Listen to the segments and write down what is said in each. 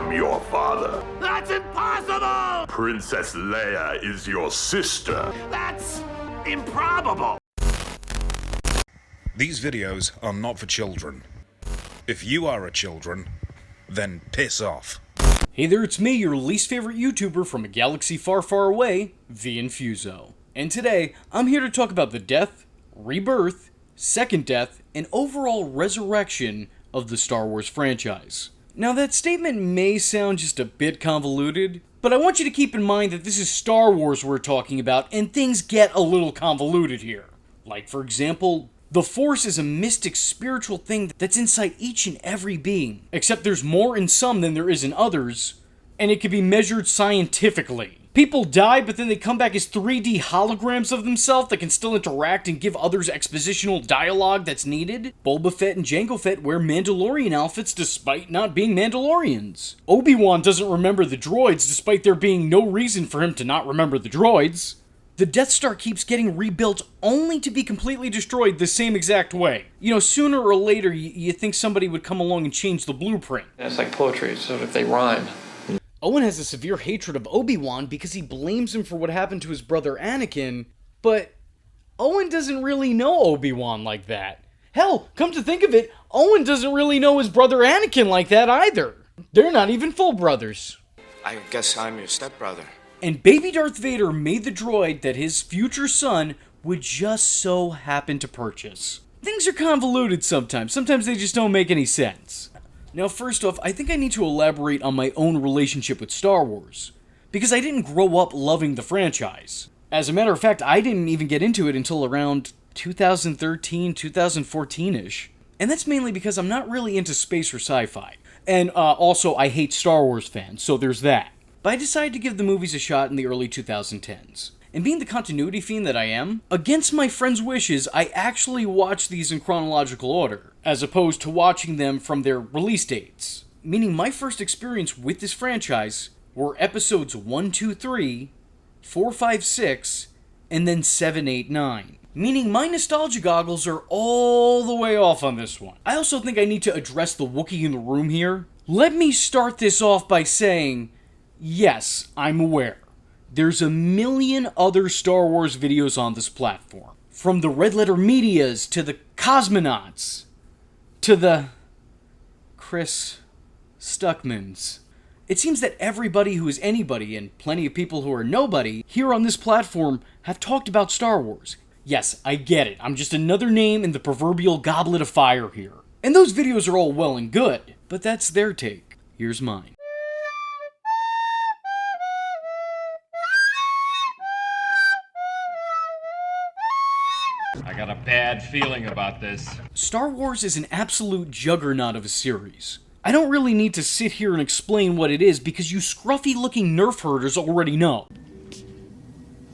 am your father. That's impossible! Princess Leia is your sister. That's improbable! These videos are not for children. If you are a children, then piss off. Hey there, it's me, your least favorite YouTuber from a galaxy far, far away, the Infuso. And today, I'm here to talk about the death, rebirth, second death, and overall resurrection of the Star Wars franchise. Now that statement may sound just a bit convoluted, but I want you to keep in mind that this is Star Wars we're talking about, and things get a little convoluted here. Like, for example, the Force is a mystic spiritual thing that's inside each and every being, except there's more in some than there is in others, and it can be measured scientifically. People die, but then they come back as 3D holograms of themselves that can still interact and give others expositional dialogue that's needed. Boba Fett and Jango Fett wear Mandalorian outfits despite not being Mandalorians. Obi-Wan doesn't remember the droids despite there being no reason for him to not remember the droids. The Death Star keeps getting rebuilt only to be completely destroyed the same exact way. You know, sooner or later you think somebody would come along and change the blueprint. It's like poetry, so if they rhyme. Owen has a severe hatred of Obi-Wan because he blames him for what happened to his brother Anakin, but Owen doesn't really know Obi-Wan like that. Hell, come to think of it, Owen doesn't really know his brother Anakin like that either. They're not even full brothers. I guess I'm your stepbrother. And baby Darth Vader made the droid that his future son would just so happen to purchase. Things are convoluted sometimes. Sometimes they just don't make any sense. Now, first off, I think I need to elaborate on my own relationship with Star Wars, because I didn't grow up loving the franchise. As a matter of fact, I didn't even get into it until around 2013, 2014-ish. And that's mainly because I'm not really into space or sci-fi. And also, I hate Star Wars fans, so there's that. But I decided to give the movies a shot in the early 2010s. And being the continuity fiend that I am, against my friends' wishes, I actually watched these in chronological order, as opposed to watching them from their release dates. Meaning my first experience with this franchise were episodes 1, 2, 3, 4, 5, 6, and then 7, 8, 9. Meaning my nostalgia goggles are all the way off on this one. I also think I need to address the Wookiee in the room here. Let me start this off by saying, yes, I'm aware. There's a million other Star Wars videos on this platform. From the Red Letter Medias, to the Cosmonauts, to the Chris Stuckmans. It seems that everybody who is anybody, and plenty of people who are nobody, here on this platform have talked about Star Wars. Yes, I get it. I'm just another name in the proverbial goblet of fire here. And those videos are all well and good, but that's their take. Here's mine. I got a bad feeling about this. Star Wars is an absolute juggernaut of a series. I don't really need to sit here and explain what it is because you scruffy-looking nerf herders already know.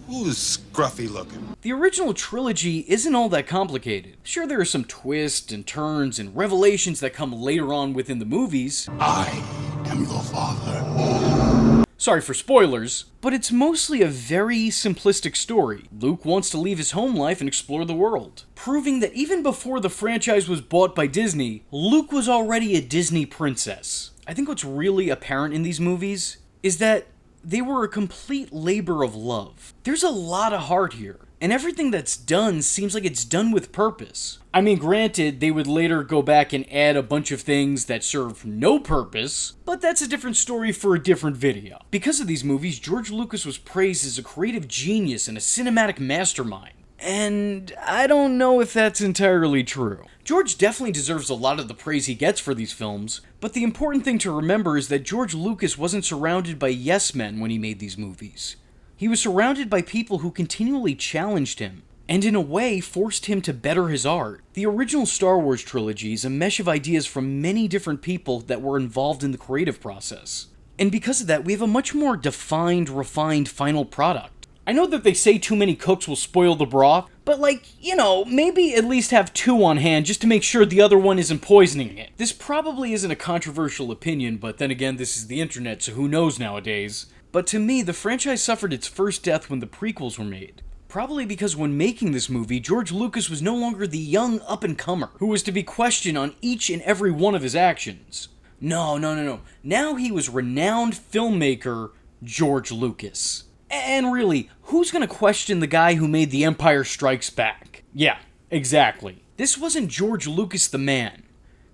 Who's scruffy looking? The original trilogy isn't all that complicated. Sure, there are some twists and turns and revelations that come later on within the movies. I am your father. Sorry for spoilers, but it's mostly a very simplistic story. Luke wants to leave his home life and explore the world, proving that even before the franchise was bought by Disney, Luke was already a Disney princess. I think what's really apparent in these movies is that they were a complete labor of love. There's a lot of heart here, and everything that's done seems like it's done with purpose. I mean, granted, they would later go back and add a bunch of things that serve no purpose, but that's a different story for a different video. Because of these movies, George Lucas was praised as a creative genius and a cinematic mastermind. And I don't know if that's entirely true. George definitely deserves a lot of the praise he gets for these films, but the important thing to remember is that George Lucas wasn't surrounded by yes men when he made these movies. He was surrounded by people who continually challenged him, and in a way forced him to better his art. The original Star Wars trilogy is a mesh of ideas from many different people that were involved in the creative process. And because of that, we have a much more defined, refined final product. I know that they say too many cooks will spoil the broth, but maybe at least have 2 on hand just to make sure the other one isn't poisoning it. This probably isn't a controversial opinion, but then again, this is the internet, so who knows nowadays. But to me, the franchise suffered its first death when the prequels were made. Probably because when making this movie, George Lucas was no longer the young up-and-comer who was to be questioned on each and every one of his actions. No. Now he was renowned filmmaker George Lucas. And really, who's gonna question the guy who made The Empire Strikes Back? Yeah, exactly. This wasn't George Lucas the man.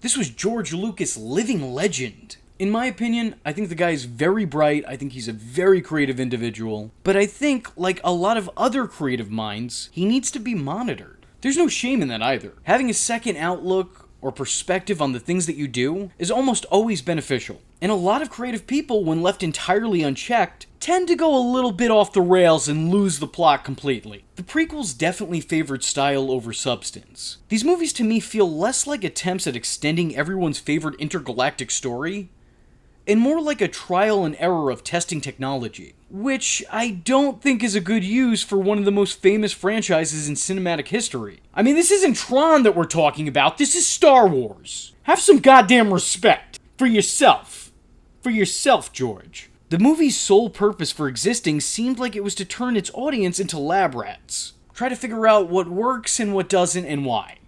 This was George Lucas, living legend. In my opinion, I think the guy is very bright, I think he's a very creative individual, but I think, like a lot of other creative minds, he needs to be monitored. There's no shame in that either. Having a second outlook or perspective on the things that you do is almost always beneficial. And a lot of creative people, when left entirely unchecked, tend to go a little bit off the rails and lose the plot completely. The prequels definitely favored style over substance. These movies to me feel less like attempts at extending everyone's favorite intergalactic story, and more like a trial and error of testing technology, which I don't think is a good use for one of the most famous franchises in cinematic history. I mean, this isn't Tron that we're talking about, this is Star Wars. Have some goddamn respect for yourself. For yourself, George. The movie's sole purpose for existing seemed like it was to turn its audience into lab rats. Try to figure out what works and what doesn't and why.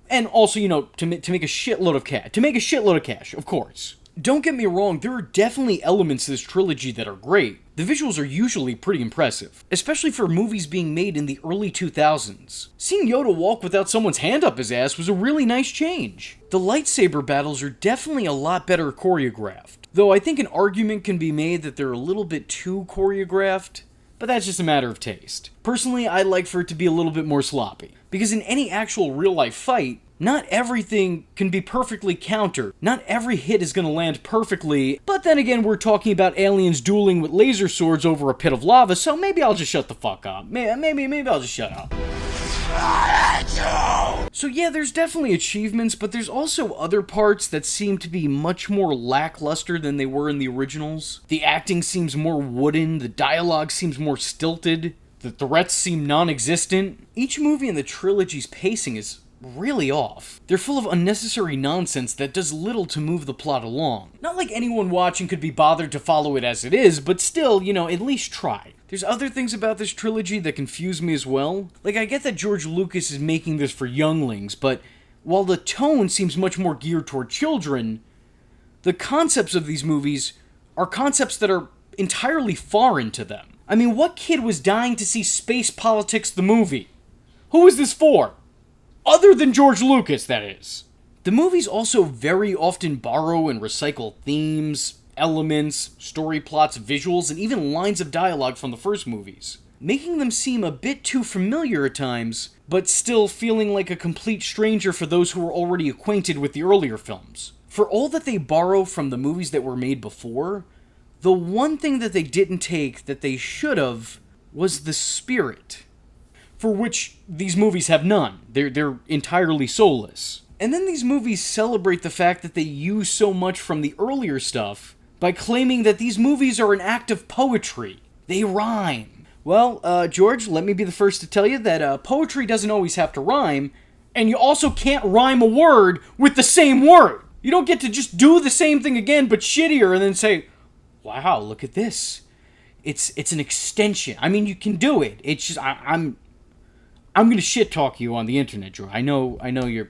And also, to make a shitload of cash. To make a shitload of cash, of course. Don't get me wrong, there are definitely elements to this trilogy that are great. The visuals are usually pretty impressive, especially for movies being made in the early 2000s. Seeing Yoda walk without someone's hand up his ass was a really nice change. The lightsaber battles are definitely a lot better choreographed, though I think an argument can be made that they're a little bit too choreographed, but that's just a matter of taste. Personally, I'd like for it to be a little bit more sloppy, because in any actual real-life fight, not everything can be perfectly countered. Not every hit is going to land perfectly, but then again, we're talking about aliens dueling with laser swords over a pit of lava, so maybe I'll just shut the fuck up. Maybe I'll just shut up. So yeah, there's definitely achievements, but there's also other parts that seem to be much more lackluster than they were in the originals. The acting seems more wooden, the dialogue seems more stilted, the threats seem non-existent. Each movie in the trilogy's pacing is really off. They're full of unnecessary nonsense that does little to move the plot along. Not like anyone watching could be bothered to follow it as it is, but still, at least try. There's other things about this trilogy that confuse me as well. Like, I get that George Lucas is making this for younglings, but while the tone seems much more geared toward children, the concepts of these movies are concepts that are entirely foreign to them. I mean, what kid was dying to see Space Politics the movie? Who is this for? Other than George Lucas, that is. The movies also very often borrow and recycle themes, elements, story plots, visuals, and even lines of dialogue from the first movies, making them seem a bit too familiar at times, but still feeling like a complete stranger for those who were already acquainted with the earlier films. For all that they borrow from the movies that were made before, the one thing that they didn't take that they should have was the spirit, for which these movies have none. They're entirely soulless. And then these movies celebrate the fact that they use so much from the earlier stuff by claiming that these movies are an act of poetry. They rhyme. Well, George, let me be the first to tell you that poetry doesn't always have to rhyme, and you also can't rhyme a word with the same word. You don't get to just do the same thing again, but shittier, and then say, wow, look at this. It's an extension. I mean, you can do it. It's just, I'm gonna shit talk you on the internet, Drew. I know you're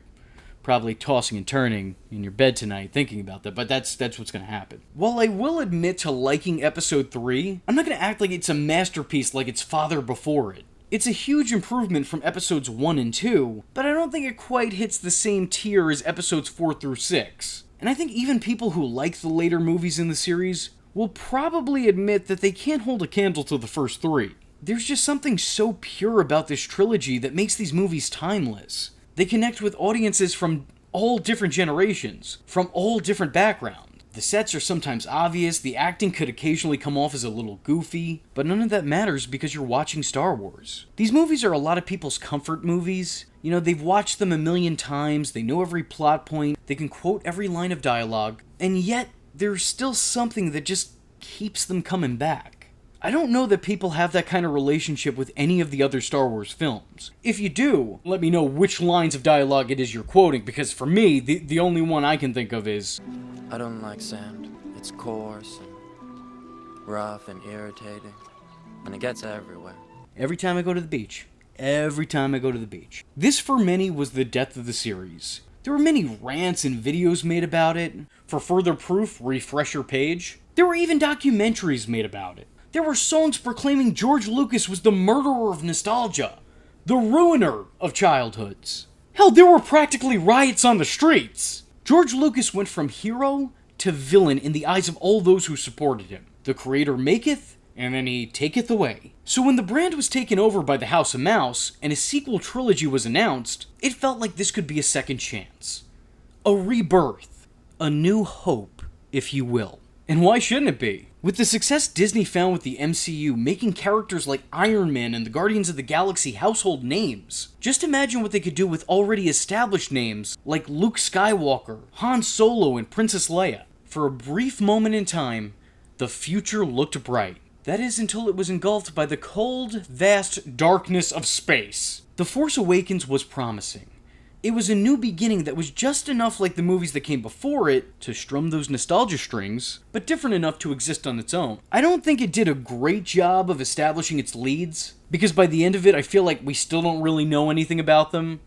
probably tossing and turning in your bed tonight thinking about that, but that's what's gonna happen. While I will admit to liking Episode 3, I'm not gonna act like it's a masterpiece like its father before it. It's a huge improvement from Episodes 1 and 2, but I don't think it quite hits the same tier as Episodes 4 through 6. And I think even people who like the later movies in the series will probably admit that they can't hold a candle to the first 3. There's just something so pure about this trilogy that makes these movies timeless. They connect with audiences from all different generations, from all different backgrounds. The sets are sometimes obvious, the acting could occasionally come off as a little goofy, but none of that matters because you're watching Star Wars. These movies are a lot of people's comfort movies. They've watched them a million times, they know every plot point, they can quote every line of dialogue, and yet there's still something that just keeps them coming back. I don't know that people have that kind of relationship with any of the other Star Wars films. If you do, let me know which lines of dialogue it is you're quoting, because for me, the only one I can think of is, I don't like sand. It's coarse and rough and irritating, and it gets everywhere. Every time I go to the beach. Every time I go to the beach. This, for many, was the death of the series. There were many rants and videos made about it. For further proof, refresh your page. There were even documentaries made about it. There were songs proclaiming George Lucas was the murderer of nostalgia, the ruiner of childhoods. Hell, there were practically riots on the streets. George Lucas went from hero to villain in the eyes of all those who supported him. The creator maketh, and then he taketh away. So when the brand was taken over by the House of Mouse, and a sequel trilogy was announced, it felt like this could be a second chance. A rebirth. A new hope, if you will. And why shouldn't it be? With the success Disney found with the MCU making characters like Iron Man and the Guardians of the Galaxy household names, just imagine what they could do with already established names like Luke Skywalker, Han Solo, and Princess Leia. For a brief moment in time, the future looked bright. That is until it was engulfed by the cold, vast darkness of space. The Force Awakens was promising. It was a new beginning that was just enough like the movies that came before it to strum those nostalgia strings, but different enough to exist on its own. I don't think it did a great job of establishing its leads, because by the end of it I feel like we still don't really know anything about them,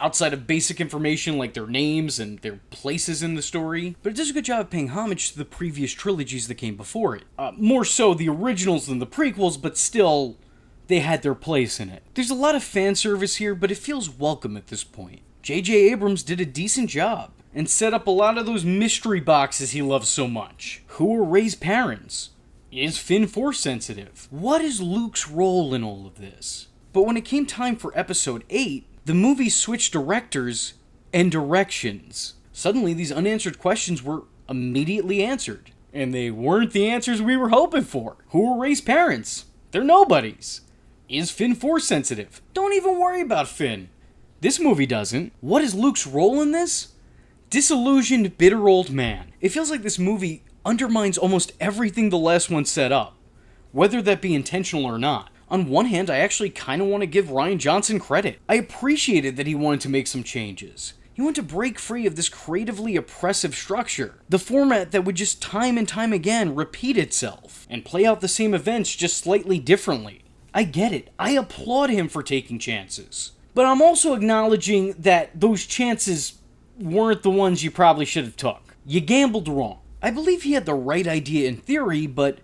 outside of basic information like their names and their places in the story, but it does a good job of paying homage to the previous trilogies that came before it. More so the originals than the prequels, but still, they had their place in it. There's a lot of fan service here, but it feels welcome at this point. J.J. Abrams did a decent job, and set up a lot of those mystery boxes he loves so much. Who were Rey's parents? Is Finn Force sensitive? What is Luke's role in all of this? But when it came time for Episode 8, the movie switched directors and directions. Suddenly, these unanswered questions were immediately answered. And they weren't the answers we were hoping for. Who were Rey's parents? They're nobodies. Is Finn Force sensitive? Don't even worry about Finn. This movie doesn't. What is Luke's role in this? Disillusioned, bitter old man. It feels like this movie undermines almost everything the last one set up, whether that be intentional or not. On one hand, I actually kind of want to give Rian Johnson credit. I appreciated that he wanted to make some changes. He wanted to break free of this creatively oppressive structure, the format that would just time and time again repeat itself, and play out the same events just slightly differently. I get it. I applaud him for taking chances. But I'm also acknowledging that those chances weren't the ones you probably should have took. You gambled wrong. I believe he had the right idea in theory, but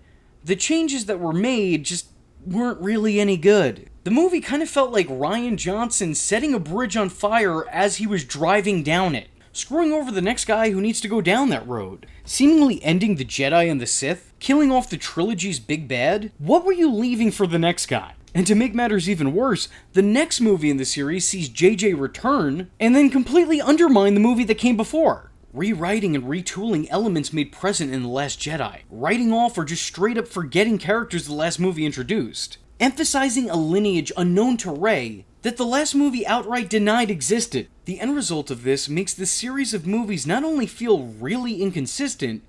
the changes that were made just weren't really any good. The movie kind of felt like Rian Johnson setting a bridge on fire as he was driving down it, screwing over the next guy who needs to go down that road, seemingly ending the Jedi and the Sith, killing off the trilogy's big bad. What were you leaving for the next guy? And to make matters even worse, the next movie in the series sees JJ return, and then completely undermine the movie that came before, rewriting and retooling elements made present in The Last Jedi, writing off or just straight up forgetting characters the last movie introduced, emphasizing a lineage unknown to Rey that the last movie outright denied existed. The end result of this makes this series of movies not only feel really inconsistent,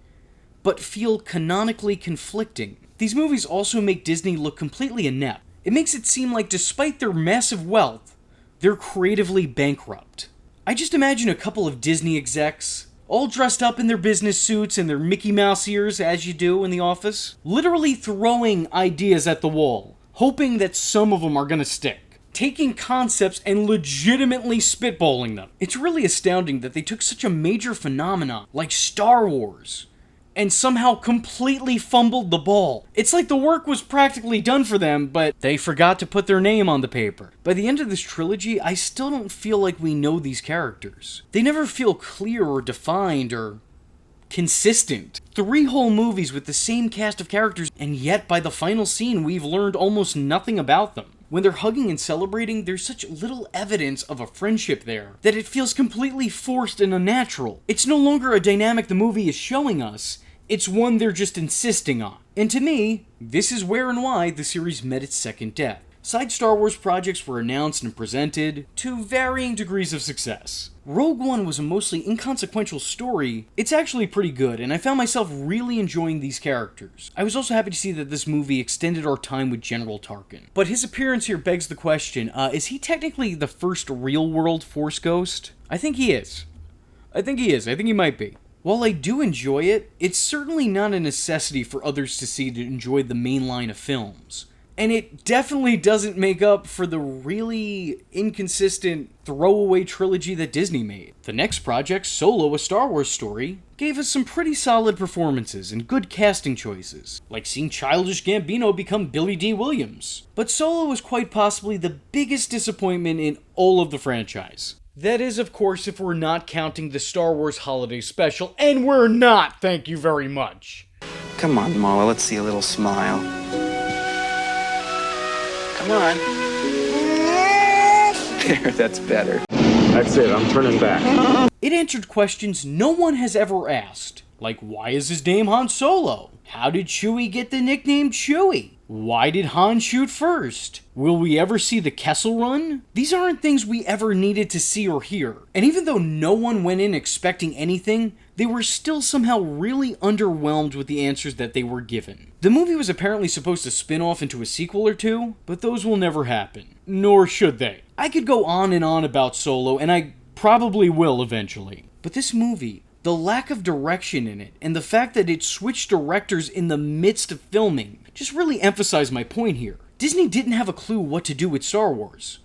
but feel canonically conflicting. These movies also make Disney look completely inept. It makes it seem like despite their massive wealth, they're creatively bankrupt. I just imagine a couple of Disney execs, all dressed up in their business suits and their Mickey Mouse ears as you do in the office, literally throwing ideas at the wall, hoping that some of them are gonna stick. Taking concepts and legitimately spitballing them. It's really astounding that they took such a major phenomenon like Star Wars and somehow completely fumbled the ball. It's like the work was practically done for them, but they forgot to put their name on the paper. By the end of this trilogy, I still don't feel like we know these characters. They never feel clear or defined or consistent. 3 whole movies with the same cast of characters, and yet by the final scene, we've learned almost nothing about them. When they're hugging and celebrating, there's such little evidence of a friendship there that it feels completely forced and unnatural. It's no longer a dynamic the movie is showing us, it's one they're just insisting on. And to me, this is where and why the series met its second death. Side Star Wars projects were announced and presented to varying degrees of success. Rogue One was a mostly inconsequential story. It's actually pretty good, and I found myself really enjoying these characters. I was also happy to see that this movie extended our time with General Tarkin. But his appearance here begs the question, is he technically the first real-world Force ghost? I think he is. I think he might be. While I do enjoy it, it's certainly not a necessity for others to see to enjoy the main line of films. And it definitely doesn't make up for the really inconsistent throwaway trilogy that Disney made. The next project, Solo: A Star Wars Story, gave us some pretty solid performances and good casting choices, like seeing Childish Gambino become Billy D. Williams. But Solo was quite possibly the biggest disappointment in all of the franchise. That is, of course, if we're not counting the Star Wars Holiday Special, and we're not, thank you very much. Come on, Mama, let's see a little smile. Come on. There, that's better. That's it, I'm turning back. It answered questions no one has ever asked, like why is his name Han Solo? How did Chewie get the nickname Chewie? Why did Han shoot first? Will we ever see the Kessel Run? These aren't things we ever needed to see or hear. And even though no one went in expecting anything, they were still somehow really underwhelmed with the answers that they were given. The movie was apparently supposed to spin off into a sequel or two, but those will never happen. Nor should they. I could go on and on about Solo, and I probably will eventually. But this movie, the lack of direction in it, and the fact that it switched directors in the midst of filming, just really emphasize my point here. Disney didn't have a clue what to do with Star Wars,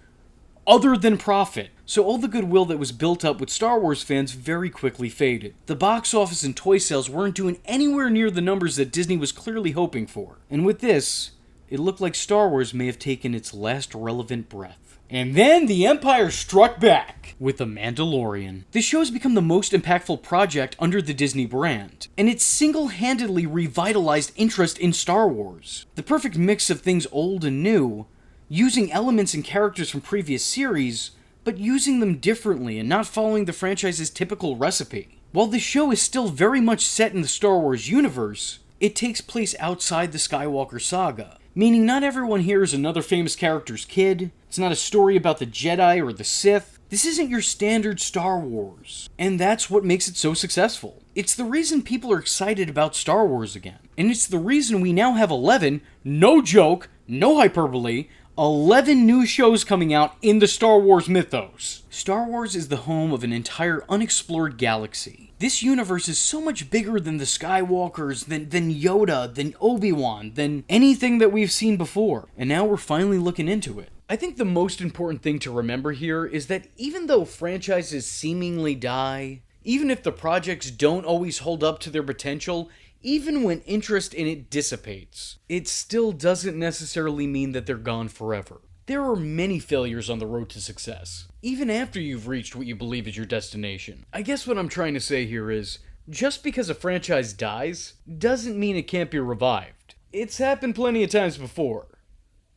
other than profit. So all the goodwill that was built up with Star Wars fans very quickly faded. The box office and toy sales weren't doing anywhere near the numbers that Disney was clearly hoping for. And with this, it looked like Star Wars may have taken its last relevant breath. And then the Empire struck back with The Mandalorian. This show has become the most impactful project under the Disney brand, and it single-handedly revitalized interest in Star Wars. The perfect mix of things old and new, using elements and characters from previous series, but using them differently and not following the franchise's typical recipe. While the show is still very much set in the Star Wars universe, it takes place outside the Skywalker saga, meaning not everyone here is another famous character's kid. It's not a story about the Jedi or the Sith. This isn't your standard Star Wars. And that's what makes it so successful. It's the reason people are excited about Star Wars again. And it's the reason we now have 11, no joke, no hyperbole, 11 new shows coming out in the Star Wars mythos. Star Wars is the home of an entire unexplored galaxy. This universe is so much bigger than the Skywalkers, than Yoda, than Obi-Wan, than anything that we've seen before. And now we're finally looking into it. I think the most important thing to remember here is that even though franchises seemingly die, even if the projects don't always hold up to their potential, even when interest in it dissipates, it still doesn't necessarily mean that they're gone forever. There are many failures on the road to success, even after you've reached what you believe is your destination. I guess what I'm trying to say here is, just because a franchise dies, doesn't mean it can't be revived. It's happened plenty of times before.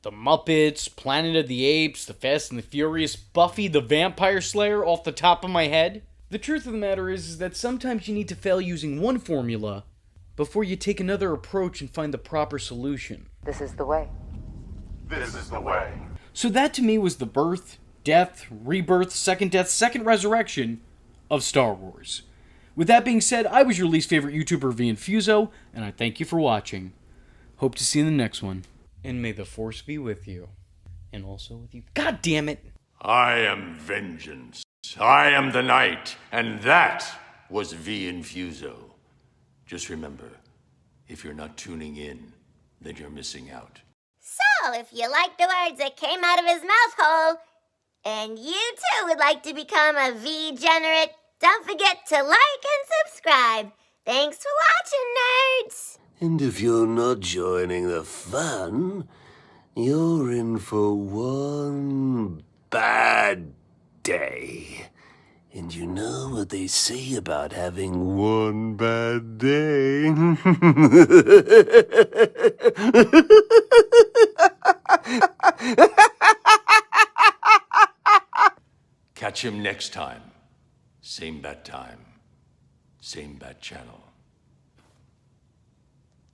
The Muppets, Planet of the Apes, The Fast and the Furious, Buffy the Vampire Slayer off the top of my head. The truth of the matter is that sometimes you need to fail using one formula before you take another approach and find the proper solution. This is the way. This is the way. So that to me was the birth, death, rebirth, second death, second resurrection of Star Wars. With that being said, I was your least favorite YouTuber, Infuso, and I thank you for watching. Hope to see you in the next one. And may the Force be with you. And also with you. God damn it! I am vengeance. I am the night. And that was Infuso. Just remember, if you're not tuning in, then you're missing out. So, if you like the words that came out of his mouth hole, and you too would like to become a V-generate, don't forget to like and subscribe. Thanks for watching, nerds! And if you're not joining the fun, you're in for one bad day. And you know what they say about having one bad day? Catch him next time. Same bat time. Same bat channel.